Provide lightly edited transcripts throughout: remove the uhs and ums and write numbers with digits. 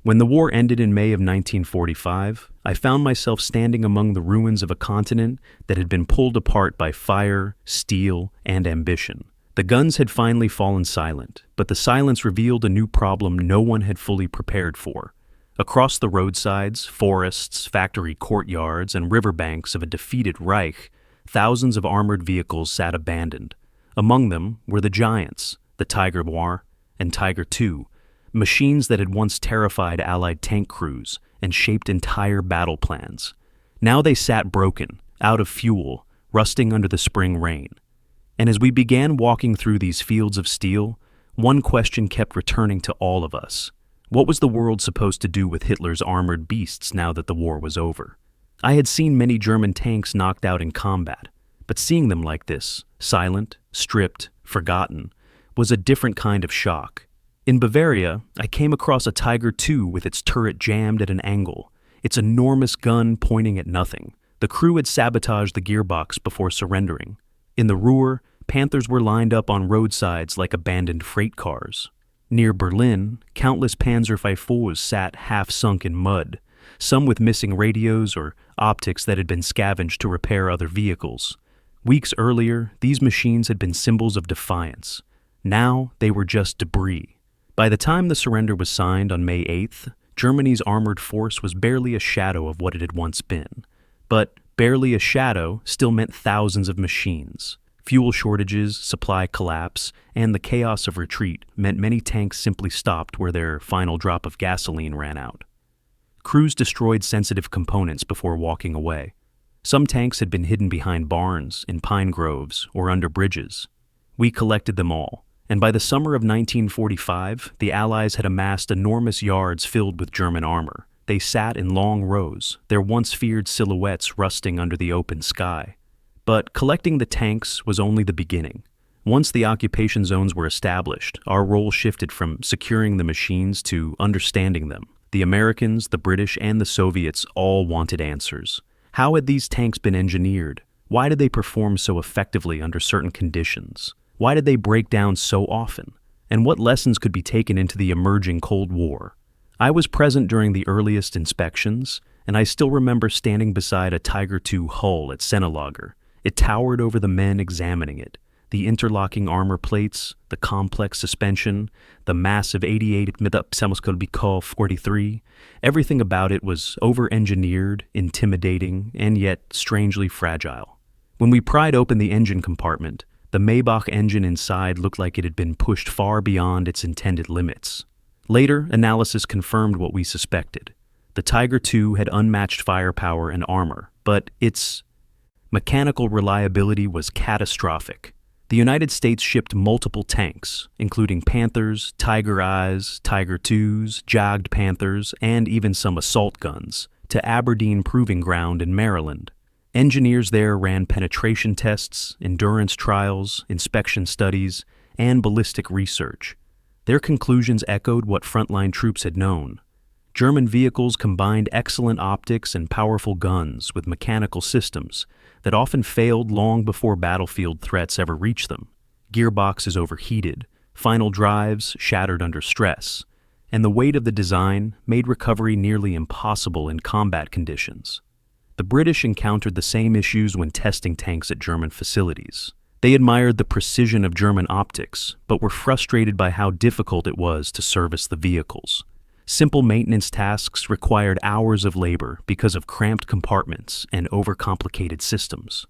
When the war ended in May of 1945, I found myself standing among the ruins of a continent that had been pulled apart by fire, steel, and ambition. The guns had finally fallen silent, but the silence revealed a new problem no one had fully prepared for. Across the roadsides, forests, factory courtyards, and riverbanks of a defeated Reich, thousands of armored vehicles sat abandoned. Among them were the giants, the Tiger Noir and Tiger II, machines that had once terrified Allied tank crews and shaped entire battle plans. Now they sat broken, out of fuel, rusting under the spring rain. And as we began walking through these fields of steel, one question kept returning to all of us. What was the world supposed to do with Hitler's armored beasts now that the war was over? I had seen many German tanks knocked out in combat, but seeing them like this, silent, stripped, forgotten, was a different kind of shock. In Bavaria, I came across a Tiger II with its turret jammed at an angle, its enormous gun pointing at nothing. The crew had sabotaged the gearbox before surrendering. In the Ruhr, Panthers were lined up on roadsides like abandoned freight cars. Near Berlin, countless Panzerpfeifers sat half-sunk in mud, some with missing radios or optics that had been scavenged to repair other vehicles. Weeks earlier, these machines had been symbols of defiance. Now, they were just debris. By the time the surrender was signed on May 8th, Germany's armored force was barely a shadow of what it had once been. But barely a shadow still meant thousands of machines. Fuel shortages, supply collapse, and the chaos of retreat meant many tanks simply stopped where their final drop of gasoline ran out. Crews destroyed sensitive components before walking away. Some tanks had been hidden behind barns, in pine groves, or under bridges. We collected them all. And by the summer of 1945, the Allies had amassed enormous yards filled with German armor. They sat in long rows, their once feared silhouettes rusting under the open sky. But collecting the tanks was only the beginning. Once the occupation zones were established, our role shifted from securing the machines to understanding them. The Americans, the British, and the Soviets all wanted answers. How had these tanks been engineered? Why did they perform so effectively under certain conditions? Why did they break down so often? And what lessons could be taken into the emerging Cold War? I was present during the earliest inspections, and I still remember standing beside a Tiger II hull at Sennelager. It towered over the men examining it. The interlocking armor plates, the complex suspension, the massive 88 mm 43, everything about it was over-engineered, intimidating, and yet strangely fragile. When we pried open the engine compartment, the Maybach engine inside looked like it had been pushed far beyond its intended limits. Later, analysis confirmed what we suspected. The Tiger II had unmatched firepower and armor, but its mechanical reliability was catastrophic. The United States shipped multiple tanks, including Panthers, Tiger Eyes, Tiger IIs, Jagd Panthers, and even some assault guns, to Aberdeen Proving Ground in Maryland. Engineers there ran penetration tests, endurance trials, inspection studies, and ballistic research. Their conclusions echoed what frontline troops had known. German vehicles combined excellent optics and powerful guns with mechanical systems that often failed long before battlefield threats ever reached them. Gearboxes overheated, final drives shattered under stress, and the weight of the design made recovery nearly impossible in combat conditions. The British encountered the same issues when testing tanks at German facilities. They admired the precision of German optics, but were frustrated by how difficult it was to service the vehicles. Simple maintenance tasks required hours of labor because of cramped compartments and overcomplicated systems.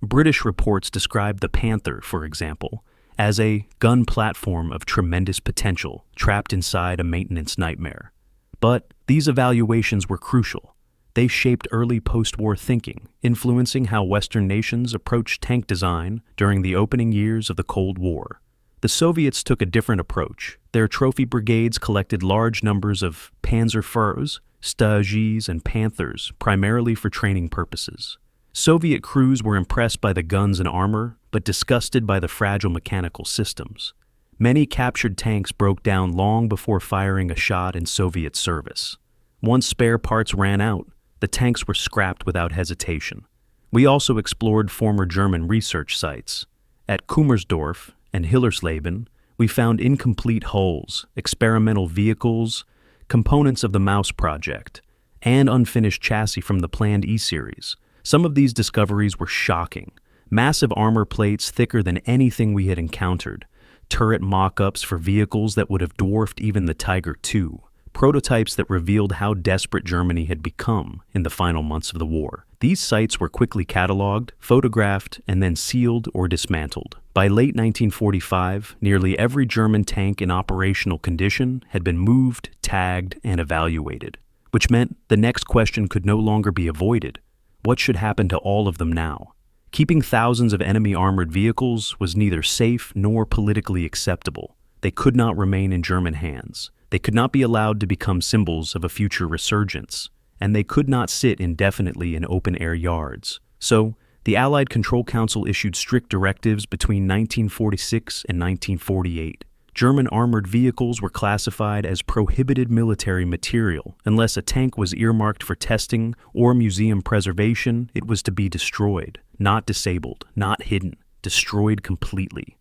British reports described the Panther, for example, as a gun platform of tremendous potential trapped inside a maintenance nightmare. But these evaluations were crucial. They shaped early post-war thinking, influencing how Western nations approached tank design during the opening years of the Cold War. The Soviets took a different approach. Their trophy brigades collected large numbers of Panzerführers, Stagis, and Panthers, primarily for training purposes. Soviet crews were impressed by the guns and armor, but disgusted by the fragile mechanical systems. Many captured tanks broke down long before firing a shot in Soviet service. Once spare parts ran out, the tanks were scrapped without hesitation. We also explored former German research sites. At Kummersdorf and Hillersleben, we found incomplete hulls, experimental vehicles, components of the Mouse project, and unfinished chassis from the planned E-Series. Some of these discoveries were shocking. Massive armor plates thicker than anything we had encountered, turret mock-ups for vehicles that would have dwarfed even the Tiger II, prototypes that revealed how desperate Germany had become in the final months of the war. These sites were quickly cataloged, photographed, and then sealed or dismantled. By late 1945, nearly every German tank in operational condition had been moved, tagged, and evaluated, which meant the next question could no longer be avoided. What should happen to all of them now? Keeping thousands of enemy armored vehicles was neither safe nor politically acceptable. They could not remain in German hands. They could not be allowed to become symbols of a future resurgence, and they could not sit indefinitely in open-air yards. So, the Allied Control Council issued strict directives between 1946 and 1948. German armored vehicles were classified as prohibited military material. Unless a tank was earmarked for testing or museum preservation, it was to be destroyed. Not disabled, not hidden, destroyed completely.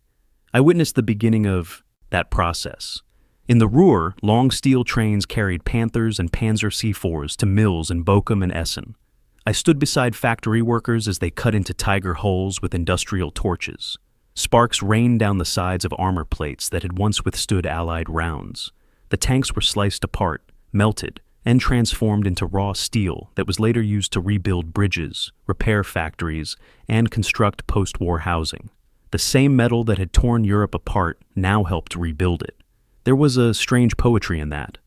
I witnessed the beginning of that process. In the Ruhr, long steel trains carried Panthers and Panzer C4s to mills in Bochum and Essen. I stood beside factory workers as they cut into Tiger hulls with industrial torches. Sparks rained down the sides of armor plates that had once withstood Allied rounds. The tanks were sliced apart, melted, and transformed into raw steel that was later used to rebuild bridges, repair factories, and construct post-war housing. The same metal that had torn Europe apart now helped rebuild it. There was a strange poetry in that.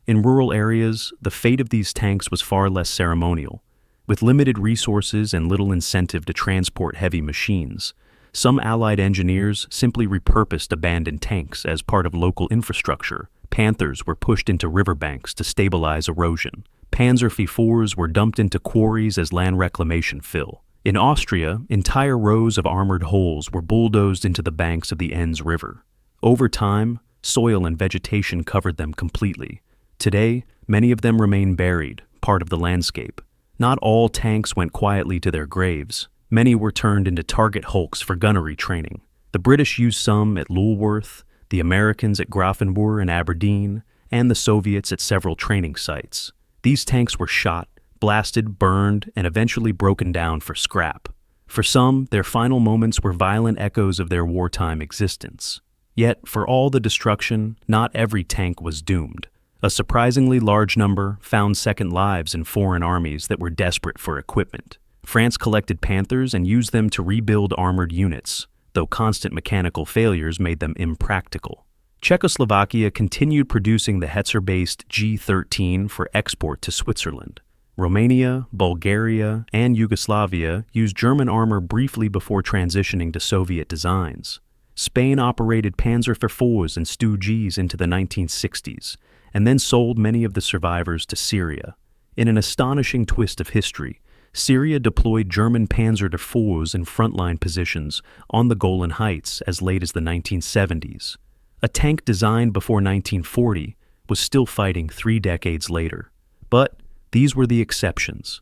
In rural areas, the fate of these tanks was far less ceremonial. With limited resources and little incentive to transport heavy machines, some Allied engineers simply repurposed abandoned tanks as part of local infrastructure. Panthers were pushed into riverbanks to stabilize erosion. Panzer IV were dumped into quarries as land reclamation fill. In Austria, entire rows of armored holes were bulldozed into the banks of the Enns River. Over time, soil and vegetation covered them completely. Today, many of them remain buried, part of the landscape. Not all tanks went quietly to their graves. Many were turned into target hulks for gunnery training. The British used some at Lulworth, the Americans at Grafenwohr and Aberdeen, and the Soviets at several training sites. These tanks were shot, blasted, burned, and eventually broken down for scrap. For some, their final moments were violent echoes of their wartime existence. Yet, for all the destruction, not every tank was doomed. A surprisingly large number found second lives in foreign armies that were desperate for equipment. France collected Panthers and used them to rebuild armored units, though constant mechanical failures made them impractical. Czechoslovakia continued producing the Hetzer-based G-13 for export to Switzerland. Romania, Bulgaria, and Yugoslavia used German armor briefly before transitioning to Soviet designs. Spain operated Panzer IVs and Stu Gs into the 1960s, and then sold many of the survivors to Syria. In an astonishing twist of history, Syria deployed German Panzer IVs in frontline positions on the Golan Heights as late as the 1970s. A tank designed before 1940 was still fighting 3 decades later. But these were the exceptions.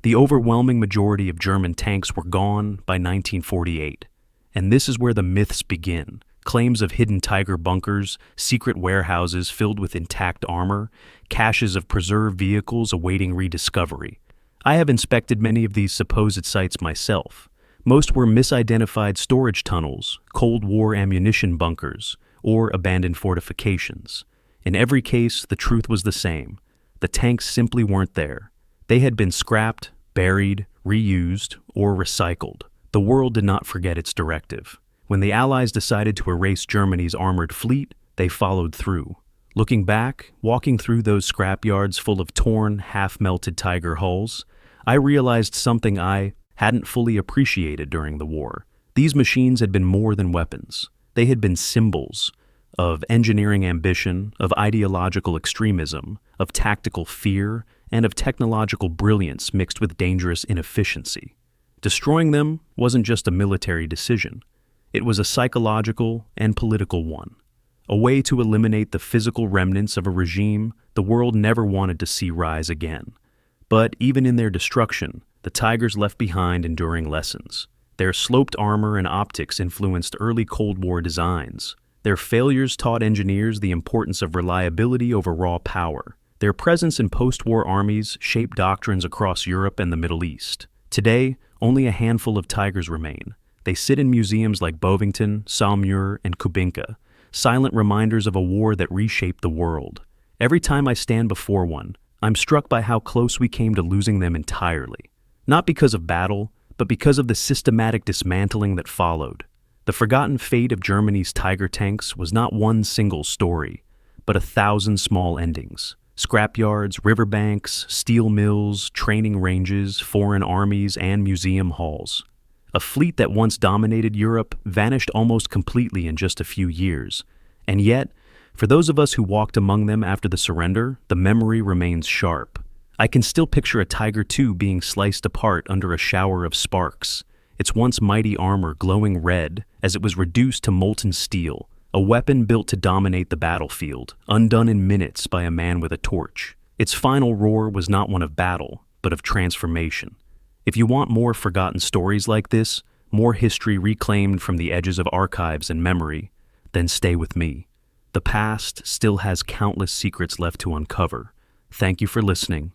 The overwhelming majority of German tanks were gone by 1948. And this is where the myths begin. Claims of hidden Tiger bunkers, secret warehouses filled with intact armor, caches of preserved vehicles awaiting rediscovery. I have inspected many of these supposed sites myself. Most were misidentified storage tunnels, Cold War ammunition bunkers, or abandoned fortifications. In every case, the truth was the same. The tanks simply weren't there. They had been scrapped, buried, reused, or recycled. The world did not forget its directive. When the Allies decided to erase Germany's armored fleet, they followed through. Looking back, walking through those scrapyards full of torn, half-melted Tiger hulls, I realized something I hadn't fully appreciated during the war. These machines had been more than weapons. They had been symbols of engineering ambition, of ideological extremism, of tactical fear, and of technological brilliance mixed with dangerous inefficiency. Destroying them wasn't just a military decision. It was a psychological and political one. A way to eliminate the physical remnants of a regime the world never wanted to see rise again. But even in their destruction, the Tigers left behind enduring lessons. Their sloped armor and optics influenced early Cold War designs. Their failures taught engineers the importance of reliability over raw power. Their presence in post-war armies shaped doctrines across Europe and the Middle East. Today, only a handful of tigers remain. They sit in museums like Bovington, Saumur, and Kubinka, silent reminders of a war that reshaped the world. Every time I stand before one, I'm struck by how close we came to losing them entirely. Not because of battle, but because of the systematic dismantling that followed. The forgotten fate of Germany's tiger tanks was not one single story, but 1,000 small endings. Scrapyards, riverbanks, steel mills, training ranges, foreign armies, and museum halls. A fleet that once dominated Europe vanished almost completely in just a few years. And yet, for those of us who walked among them after the surrender, the memory remains sharp. I can still picture a Tiger II being sliced apart under a shower of sparks, its once mighty armor glowing red as it was reduced to molten steel, a weapon built to dominate the battlefield, undone in minutes by a man with a torch. Its final roar was not one of battle, but of transformation. If you want more forgotten stories like this, more history reclaimed from the edges of archives and memory, then stay with me. The past still has countless secrets left to uncover. Thank you for listening.